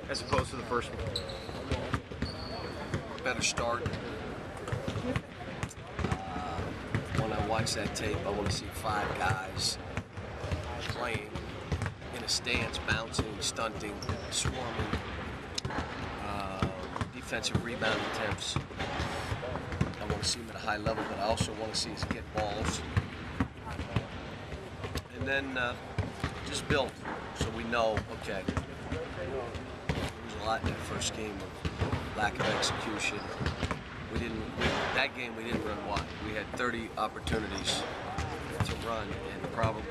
as opposed to the first one? Better start. When I watch that tape, I want to see 5 guys playing in a stance, bouncing, stunting, swarming, defensive rebound attempts. I want to see them at a high level, but I also want to see us get balls. And then just build, so we know, okay, there was a lot in that first game of lack of execution. That game we didn't run wide. We had 30 opportunities to run, and probably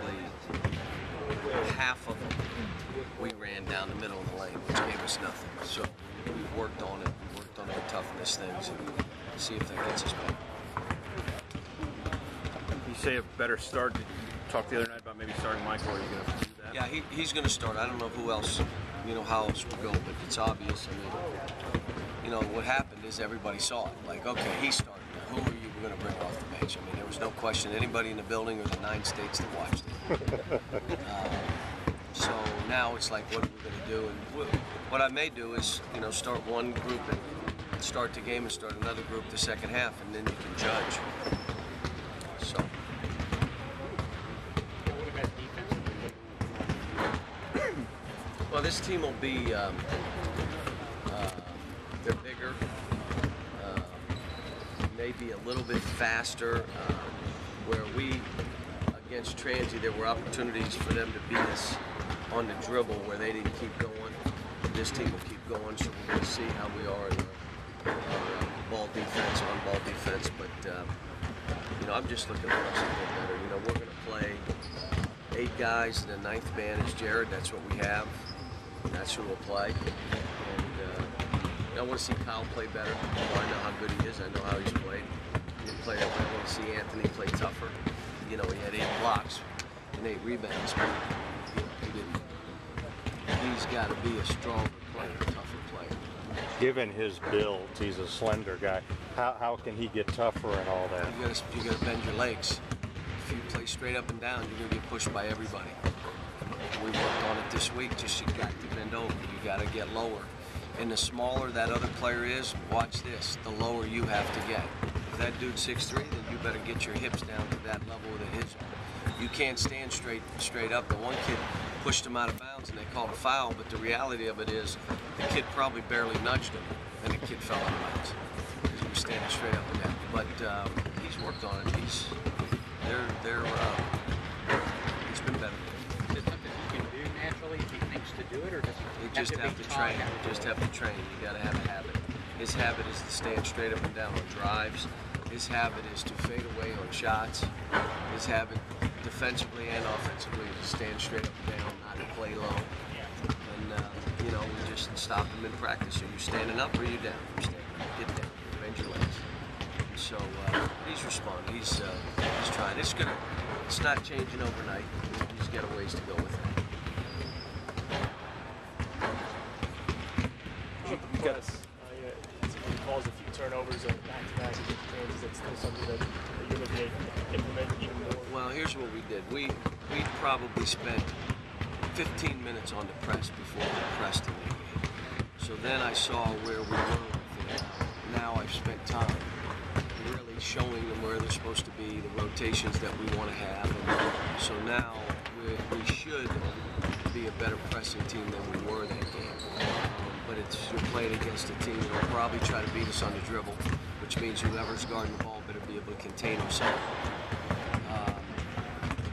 half of them we ran down the middle of the lane, which gave us nothing. So we worked on it. We worked on our toughness things and see if that gets us better. You say a better start. Did you talk the other night about maybe starting Michael? Are you going to do that? Yeah, he's going to start. I don't know who else, how else will go, but it's obvious. I mean, what happened is everybody saw it. Like, okay, he's starting. Now, who are you going to bring off the bench? I mean, there was no question. Anybody in the building or the 9 states that watched it. So now it's like, what are we going to do? And what I may do is, start one group and start the game and start another group the second half, and then you can judge. So. Well, this team will be. They're bigger, maybe a little bit faster. Where we, against Transy, there were opportunities for them to beat us on the dribble where they didn't keep going. This team will keep going, so we're going to see how we are in our ball defense, on-ball defense. But, I'm just looking for us to get better. We're going to play 8 guys, and the 9th man is Jared. That's what we have. That's who we'll play. I want to see Kyle play better. I know how good he is. I know how he's played. He didn't play that way. I want to see Anthony play tougher. He had 8 blocks and 8 rebounds, but he didn't. He's got to be a stronger player, a tougher player. Given his build, he's a slender guy. How can he get tougher and all that? You got to bend your legs. If you play straight up and down, you're going to get pushed by everybody. We worked on it this week. Just you got to bend over. You got to get lower. And the smaller that other player is, watch this, the lower you have to get. If that dude's 6'3", then you better get your hips down to that level that his are. You can't stand straight up. The one kid pushed him out of bounds and they called a foul, but the reality of it is the kid probably barely nudged him and the kid fell out of bounds because he was standing straight up and down. But he's worked on it. He's been better. Naturally, if he thinks to do it, or does he just have to train? You just have to train. You got to have a habit. His habit is to stand straight up and down on drives. His habit is to fade away on shots. His habit, defensively and offensively, is to stand straight up and down, not to play low. And we just stop him in practice. Are you standing up or are you down? You're standing up. Get down. Bend your legs. So he's responding. He's trying. It's not changing overnight. He's got a ways to go with it. He calls a few turnovers and back-to-back against Kansas. That's still something that you're looking at implementing even more. Well, here's what we did. We probably spent 15 minutes on the press before we pressed in the game. So then I saw where we were with it. Now I've spent time really showing them where they're supposed to be, the rotations that we want to have. And so now we should be a better pressing team than we were that game. But you're playing against a team that will probably try to beat us on the dribble, which means whoever's guarding the ball better be able to contain himself.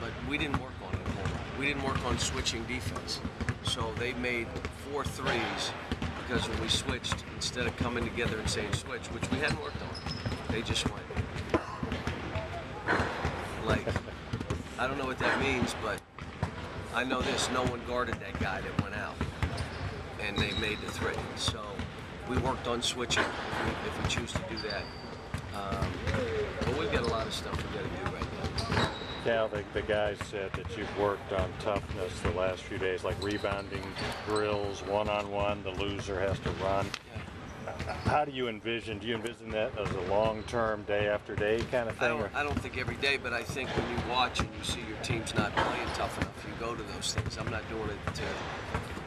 But we didn't work on it a whole lot. We didn't work on switching defense. So they made 4 threes because when we switched, instead of coming together and saying switch, which we hadn't worked on, they just went. Like, I don't know what that means, but I know this, no one guarded that guy that went out. And they made the 3. So we worked on switching if we choose to do that. But we've got a lot of stuff we got to do right now. Cal, the guys said that you've worked on toughness the last few days, like rebounding drills, one-on-one, the loser has to run. Yeah. How do you envision that as a long-term, day after day kind of thing? I don't think every day, but I think when you watch and you see your team's not playing tough enough, you go to those things. I'm not doing it to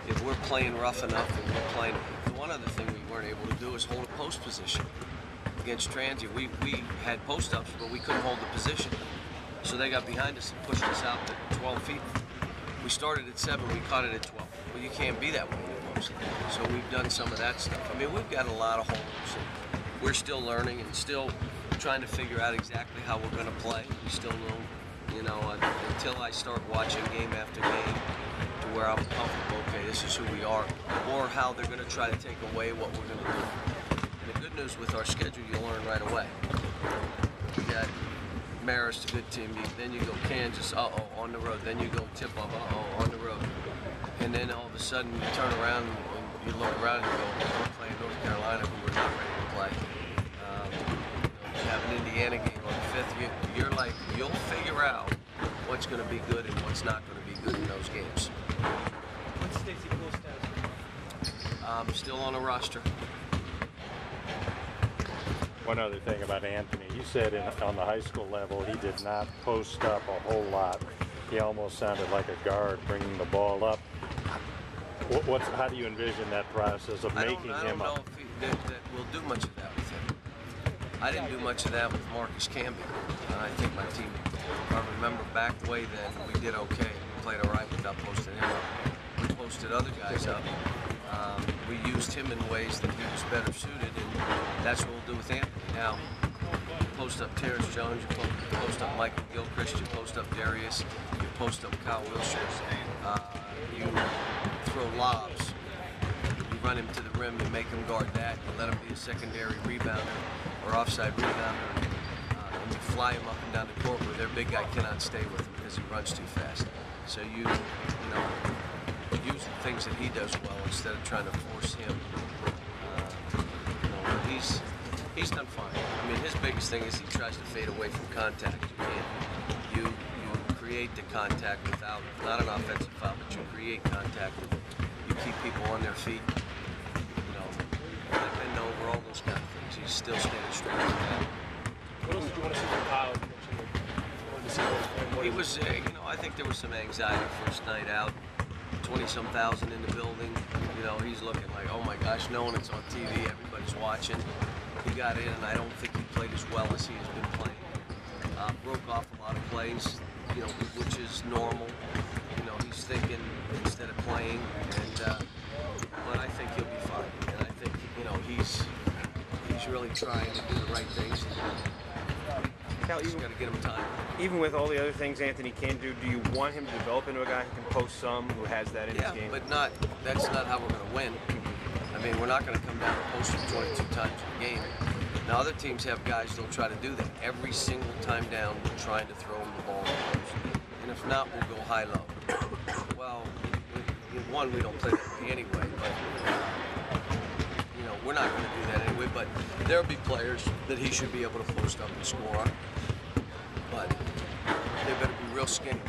if we're playing rough enough and we're playing, the one other thing we weren't able to do is hold a post position against Transient. We had post ups, but we couldn't hold the position. So they got behind us and pushed us out to 12 feet. We started at 7, we caught it at 12. Well, you can't be that way anymore. So we've done some of that stuff. I mean, we've got a lot of holes. And we're still learning and still trying to figure out exactly how we're going to play. We still don't, you know, until I start watching game after game to where I'm comfortable, okay, this is who we are, or how they're going to try to take away what we're going to do. And the good news with our schedule, you learn right away. You got Marist, a good team. Then you go Kansas, on the road. Then you go Tip-Off, on the road. And then all of a sudden you turn around and you look around and you go, we're playing North Carolina, who we're not ready to play. You have an Indiana game on the 5th. You're like, you'll figure out what's going to be good and what's not going to be good in those games. What's Stacey Pool's status? Still on the roster. One other thing about Anthony, you said on the high school level he did not post up a whole lot. He almost sounded like a guard bringing the ball up. How do you envision that process of making him up? I don't know if that we'll do much of that with him. I didn't do much of that with Marcus Camby. I think my team, if I remember back way then, we did okay. We played all right without posting him up. We posted other guys up. We used him in ways that he was better suited, and that's what we'll do with Anthony. Now, you post up Terrence Jones, you post up Michael Gilchrist, you post up Darius, you post up Kyle Wilshire, you throw lobs, you run him to the rim, you make him guard that, you let him be a secondary rebounder or offside rebounder, and you fly him up and down the court where their big guy cannot stay with him because he runs too fast. So you know, use the things that he does well instead of trying to force him. You know, he's done fine. I mean, his biggest thing is he tries to fade away from contact. You create the contact without, not an offensive foul, but you create contact. You keep people on their feet. You know, let them know over all those kind of things. He's still standing straight with that. What else do you want to see from Kyle? He was, you know, I think there was some anxiety first night out. 20-some thousand in the building. You know, he's looking like, oh my gosh, knowing it's on TV, everybody's watching. He got in, and I don't think he played as well as he has been playing. Broke off a lot of plays, you know, which is normal. You know, he's thinking instead of playing, and but I think he'll be fine. And I think, you know, he's really trying to do the right things. Cal, Just got to get him time. Even with all the other things Anthony can do you want him to develop into a guy who can post some, who has that in his game? Yeah, but that's not how we're going to win. I mean, we're not going to come down and post him 22 times in a game. Now, other teams have guys that'll try to do that. Every single time down, we're trying to throw him the ball in the post. And if not, we'll go high-low. Well, one, we don't play that way anyway, but you know, we're not going to do that anyway. But there'll be players that he should be able to post up and score on. But they better be real skinny.